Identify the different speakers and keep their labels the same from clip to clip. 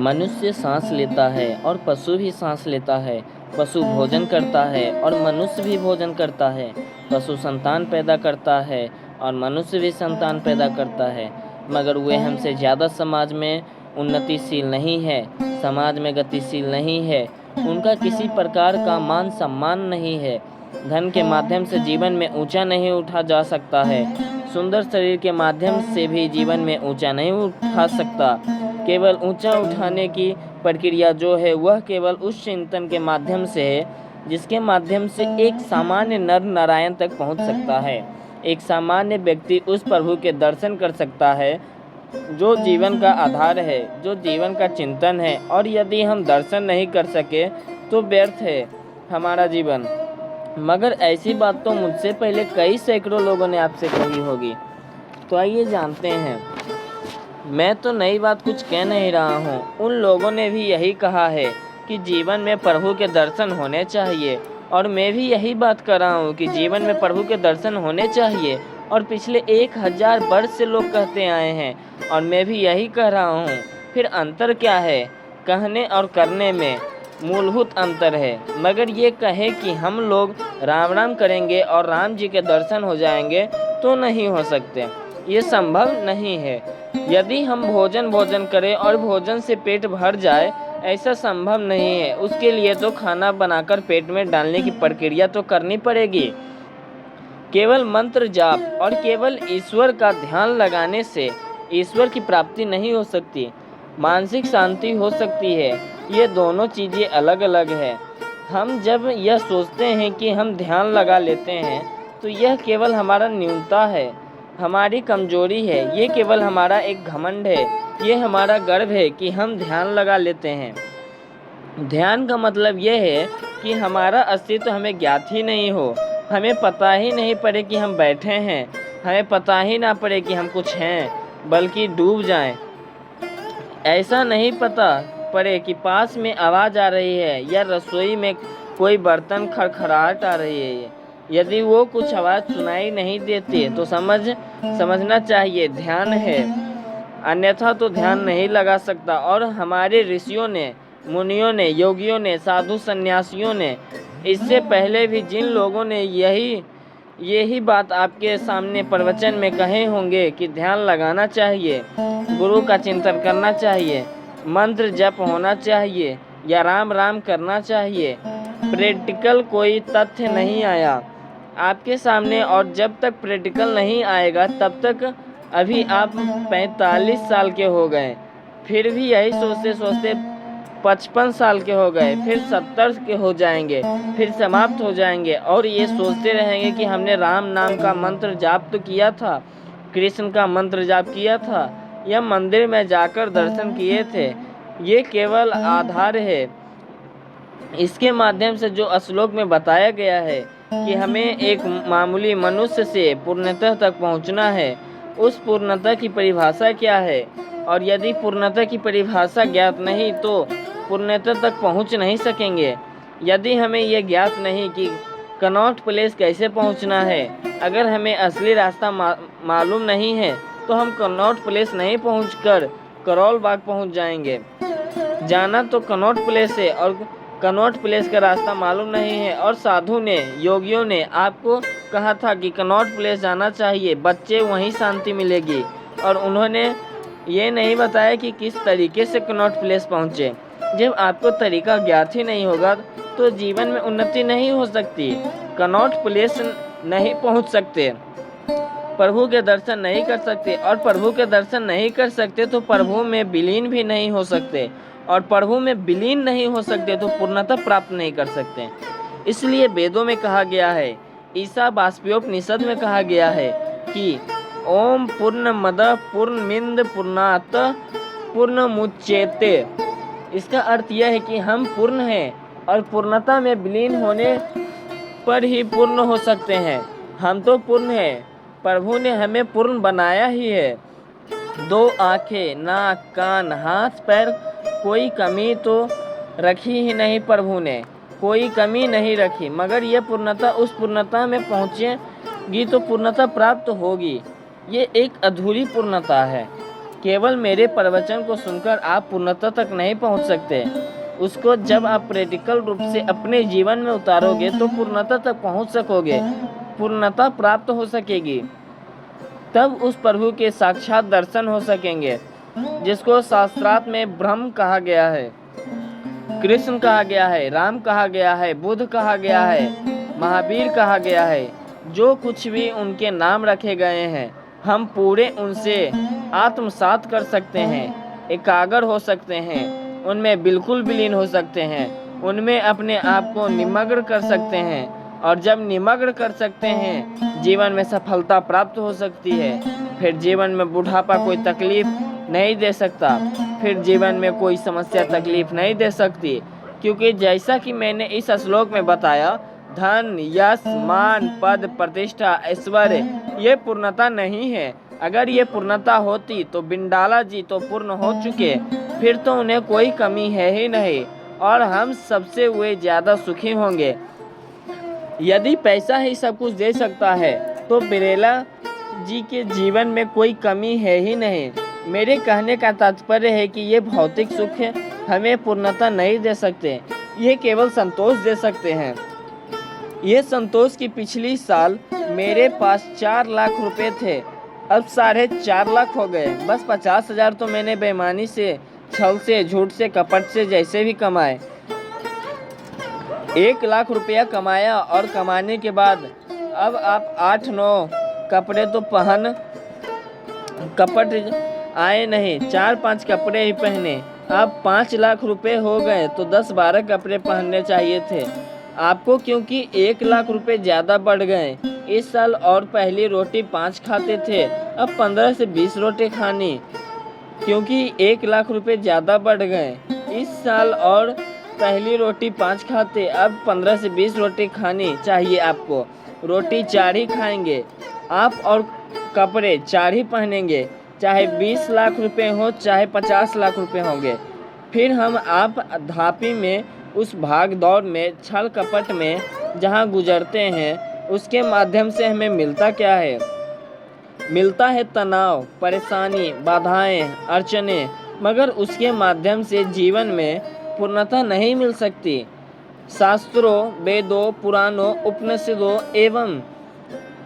Speaker 1: मनुष्य सांस लेता है और पशु भी सांस लेता है। पशु भोजन करता है और मनुष्य भी भोजन करता है। पशु संतान पैदा करता है और मनुष्य भी संतान पैदा करता है, मगर वे हमसे ज़्यादा समाज में उन्नतिशील नहीं है, समाज में गतिशील नहीं है। उनका किसी प्रकार का मान सम्मान नहीं है। धन के माध्यम से जीवन में ऊंचा नहीं उठा जा सकता है। सुंदर शरीर के माध्यम से भी जीवन में ऊंचा नहीं उठा सकता। केवल ऊंचा उठाने की प्रक्रिया जो है वह केवल उस चिंतन के माध्यम से है जिसके माध्यम से एक सामान्य नर नारायण तक पहुंच सकता है। एक सामान्य व्यक्ति उस प्रभु के दर्शन कर सकता है जो जीवन का आधार है, जो जीवन का चिंतन है। और यदि हम दर्शन नहीं कर सके तो व्यर्थ है हमारा जीवन। मगर ऐसी बात तो मुझसे पहले कई सैकड़ों लोगों ने आपसे कही होगी। तो आइए जानते हैं। मैं तो नई बात कुछ कह नहीं रहा हूँ। उन लोगों ने भी यही कहा है कि जीवन में प्रभु के दर्शन होने चाहिए, और मैं भी यही बात कर रहा हूँ कि जीवन में प्रभु के दर्शन होने चाहिए। और पिछले 1000 वर्ष से लोग कहते आए हैं, और मैं भी यही कह रहा हूँ। फिर अंतर क्या है? कहने और करने में मूलभूत अंतर है। मगर ये कहे कि हम लोग राम राम करेंगे और राम जी के दर्शन हो जाएंगे तो नहीं हो सकते। ये संभव नहीं है। यदि हम भोजन करें और भोजन से पेट भर जाए, ऐसा संभव नहीं है। उसके लिए तो खाना बनाकर पेट में डालने की प्रक्रिया तो करनी पड़ेगी। केवल मंत्र जाप और केवल ईश्वर का ध्यान लगाने से ईश्वर की प्राप्ति नहीं हो सकती। मानसिक शांति हो सकती है। ये दोनों चीज़ें अलग अलग है। हम जब यह सोचते हैं कि हम ध्यान लगा लेते हैं तो यह केवल हमारा न्यूनता है, हमारी कमजोरी है। ये केवल हमारा एक घमंड है। ये हमारा गर्व है कि हम ध्यान लगा लेते हैं। ध्यान का मतलब यह है कि हमारा अस्तित्व हमें ज्ञात ही नहीं हो। हमें पता ही नहीं पड़े कि हम बैठे हैं। हमें पता ही ना पड़े कि हम कुछ हैं, बल्कि डूब जाएं। ऐसा नहीं पता पड़े कि पास में आवाज़ आ रही है या रसोई में कोई बर्तन खड़खड़ाहट आ रही है। यदि वो कुछ आवाज़ सुनाई नहीं देती तो समझना चाहिए ध्यान है, अन्यथा तो ध्यान नहीं लगा सकता। और हमारे ऋषियों ने, मुनियों ने, योगियों ने, साधु संन्यासियों ने, इससे पहले भी जिन लोगों ने यही बात आपके सामने प्रवचन में कहे होंगे कि ध्यान लगाना चाहिए, गुरु का चिंतन करना चाहिए, मंत्र जप होना चाहिए या राम राम करना चाहिए। प्रैक्टिकल कोई तथ्य नहीं आया आपके सामने, और जब तक प्रैक्टिकल नहीं आएगा तब तक अभी आप 45 साल के हो गए, फिर भी यही सोचते सोचते 55 साल के हो गए, फिर 70 के हो जाएंगे, फिर समाप्त हो जाएंगे। और ये सोचते रहेंगे कि हमने राम नाम का मंत्र जाप तो किया था, कृष्ण का मंत्र जाप किया था, या मंदिर में जाकर दर्शन किए थे। ये केवल आधार है। इसके माध्यम से जो श्लोक में बताया गया है कि हमें एक मामूली मनुष्य से पूर्णता तक पहुंचना है, उस पूर्णता की परिभाषा क्या है? और यदि पूर्णता की परिभाषा ज्ञात नहीं तो पूर्णता तक पहुंच नहीं सकेंगे। यदि हमें यह ज्ञात नहीं कि कनॉट प्लेस कैसे पहुंचना है, अगर हमें असली रास्ता मालूम नहीं है तो हम कनॉट प्लेस नहीं पहुंचकर करोल बाग पहुंच जाएंगे। जाना तो कनॉट प्लेस है और कनॉट प्लेस का रास्ता मालूम नहीं है। और साधु ने, योगियों ने आपको कहा था कि कनॉट प्लेस जाना चाहिए, बच्चे वहीं शांति मिलेगी, और उन्होंने ये नहीं बताया कि किस तरीके से कनॉट प्लेस पहुँचे। जब आपको तरीका ज्ञात ही नहीं होगा तो जीवन में उन्नति नहीं हो सकती। कनॉट प्लेस नहीं पहुँच सकते, प्रभु के दर्शन नहीं कर सकते, और प्रभु के दर्शन नहीं कर सकते तो प्रभु में विलीन भी नहीं हो सकते, और प्रभु में विलीन नहीं हो सकते तो पूर्णता प्राप्त नहीं कर सकते। इसलिए वेदों में कहा गया है, ईशावास्योपनिषद में कहा गया है कि ओम पूर्णमद पूर्णमिंद पूर्णात पूर्णमुच्यते। इसका अर्थ यह है कि हम पूर्ण हैं और पूर्णता में विलीन होने पर ही पूर्ण हो सकते हैं। हम तो पूर्ण हैं, प्रभु ने हमें पूर्ण बनाया ही है। 2 आँखें, नाक, कान, हाथ, पैर, कोई कमी तो रखी ही नहीं प्रभु ने, कोई कमी नहीं रखी। मगर यह पूर्णता, उस पूर्णता में पहुँचेगी तो पूर्णता प्राप्त होगी। ये एक अधूरी पूर्णता है। केवल मेरे प्रवचन को सुनकर आप पूर्णता तक नहीं पहुंच सकते। उसको जब आप प्रैक्टिकल रूप से अपने जीवन में उतारोगे तो पूर्णता तक पहुंच सकोगे, पूर्णता प्राप्त हो सकेगी। तब उस प्रभु के साक्षात दर्शन हो सकेंगे, जिसको शास्त्रार्थ में ब्रह्म कहा गया है, कृष्ण कहा गया है, राम कहा गया है, बुद्ध कहा गया है, महावीर कहा गया है। जो कुछ भी उनके नाम रखे गए हैं, हम पूरे उनसे आत्मसात कर सकते हैं, एकाग्र हो सकते हैं, उनमें बिल्कुल विलीन हो सकते हैं, उनमें अपने आप को निमग्न कर सकते हैं। और जब निमग्न कर सकते हैं, जीवन में सफलता प्राप्त हो सकती है। फिर जीवन में बुढ़ापा कोई तकलीफ नहीं दे सकता, फिर जीवन में कोई समस्या तकलीफ नहीं दे सकती, क्योंकि जैसा कि मैंने इस श्लोक में बताया, धन, यश, मान, पद, प्रतिष्ठा, ऐश्वर्य ये पूर्णता नहीं है। अगर ये पूर्णता होती तो बिंडाला जी तो पूर्ण हो चुके, फिर तो उन्हें कोई कमी है ही नहीं और हम सबसे वे ज़्यादा सुखी होंगे। यदि पैसा ही सब कुछ दे सकता है तो बिरला जी के जीवन में कोई कमी है ही नहीं। मेरे कहने का तात्पर्य है कि ये भौतिक सुख हमें पूर्णता नहीं दे सकते, ये केवल संतोष दे सकते हैं। ये संतोष की पिछली साल मेरे पास 4 लाख रुपए थे, अब 4.5 लाख हो गए। बस 50,000 तो मैंने बेईमानी से, छल से, झूठ से, कपट से जैसे भी कमाए। 1 लाख रुपया कमाया और कमाने के बाद अब आप 8-9 कपड़े तो पहन, कपट आए नहीं, 4-5 कपड़े ही पहने। अब 5 लाख रुपए हो गए तो 10-12 कपड़े पहनने चाहिए थे आपको, क्योंकि 1 लाख रुपए ज़्यादा बढ़ गए इस साल। और पहली रोटी 5 खाते थे, अब 15 से 20 रोटी खानी, क्योंकि 1 लाख रुपए ज़्यादा बढ़ गए इस साल। और पहली रोटी 5 खाते, अब 15 से 20 रोटी खानी चाहिए आपको। रोटी 4 ही खाएंगे आप और कपड़े 4 ही पहनेंगे, चाहे 20 लाख रुपए हो, चाहे 50 लाख रुपए होंगे। फिर हम आप धापी में, उस भाग दौड़ में, छल कपट में जहाँ गुजरते हैं, उसके माध्यम से हमें मिलता क्या है? मिलता है तनाव, परेशानी, बाधाएं, अड़चने, मगर उसके माध्यम से जीवन में पूर्णता नहीं मिल सकती। शास्त्रों, वेदों, पुराणों, उपनिषदों एवं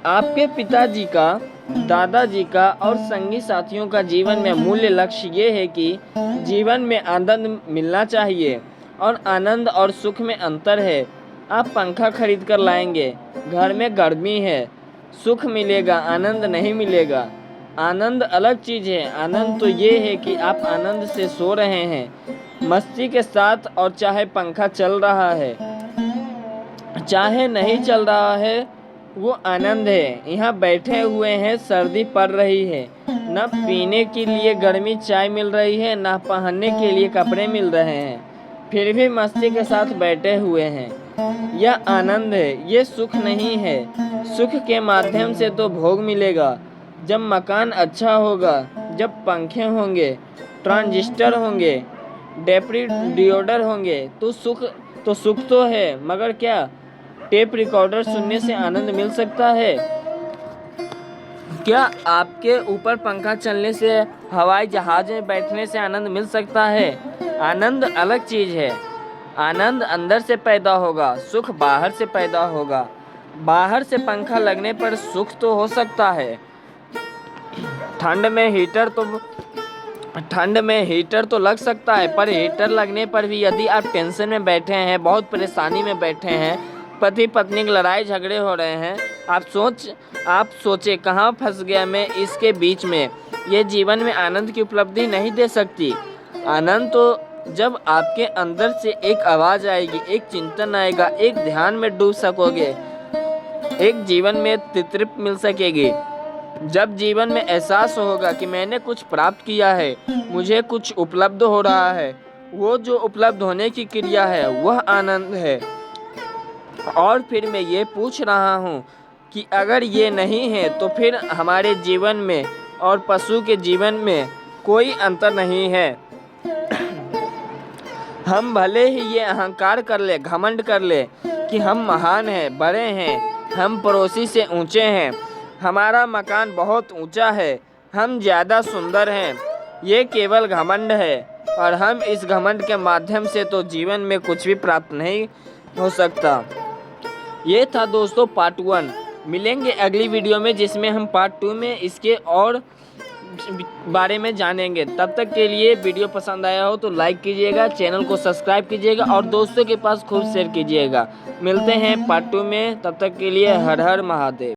Speaker 1: आपके पिताजी का, दादाजी का और संगी साथियों का जीवन में मूल्य लक्ष्य ये है कि जीवन में आनंद मिलना चाहिए, और आनंद और सुख में अंतर है। आप पंखा खरीद कर लाएंगे, घर में गर्मी है, सुख मिलेगा, आनंद नहीं मिलेगा। आनंद अलग चीज़ है। आनंद तो ये है कि आप आनंद से सो रहे हैं मस्ती के साथ, और चाहे पंखा चल रहा है चाहे नहीं चल रहा है, वो आनंद है। यहाँ बैठे हुए हैं, सर्दी पड़ रही है, न पीने के लिए गर्मी चाय मिल रही है, न पहनने के लिए कपड़े मिल रहे हैं, फिर भी मस्ती के साथ बैठे हुए हैं। यह आनंद है, ये सुख नहीं है। सुख के माध्यम से तो भोग मिलेगा, जब मकान अच्छा होगा, जब पंखे होंगे, ट्रांजिस्टर होंगे, डेप्रीडियोडर होंगे, तो सुख तो है। मगर क्या टेप रिकॉर्डर सुनने से आनंद मिल सकता है? क्या आपके ऊपर पंखा चलने से, हवाई जहाज में बैठने से आनंद मिल सकता है? आनंद अलग चीज़ है। आनंद अंदर से पैदा होगा, सुख बाहर से पैदा होगा। बाहर से पंखा लगने पर सुख तो हो सकता है, ठंड में हीटर तो लग सकता है, पर हीटर लगने पर भी यदि आप टेंशन में बैठे हैं, बहुत परेशानी में बैठे हैं, पति पत्नी की लड़ाई झगड़े हो रहे हैं, आप सोचे कहाँ फंस गया मैं इसके बीच में, ये जीवन में आनंद की उपलब्धि नहीं दे सकती। आनंद तो जब आपके अंदर से एक आवाज़ आएगी, एक चिंतन आएगा, एक ध्यान में डूब सकोगे, एक जीवन में तृप्ति मिल सकेगी। जब जीवन में एहसास होगा कि मैंने कुछ प्राप्त किया है, मुझे कुछ उपलब्ध हो रहा है, वो जो उपलब्ध होने की क्रिया है वह आनंद है। और फिर मैं ये पूछ रहा हूँ कि अगर ये नहीं है तो फिर हमारे जीवन में और पशु के जीवन में कोई अंतर नहीं है। हम भले ही ये अहंकार कर ले, घमंड कर ले कि हम महान हैं, बड़े हैं, हम पड़ोसी से ऊंचे हैं, हमारा मकान बहुत ऊंचा है, हम ज़्यादा सुंदर हैं, ये केवल घमंड है और हम इस घमंड के माध्यम से तो जीवन में कुछ भी प्राप्त नहीं हो सकता। ये था दोस्तों पार्ट 1। मिलेंगे अगली वीडियो में जिसमें हम पार्ट 2 में इसके और बारे में जानेंगे। तब तक के लिए वीडियो पसंद आया हो तो लाइक कीजिएगा, चैनल को सब्सक्राइब कीजिएगा और दोस्तों के पास खूब शेयर कीजिएगा। मिलते हैं पार्ट 2 में, तब तक के लिए हर हर महादेव।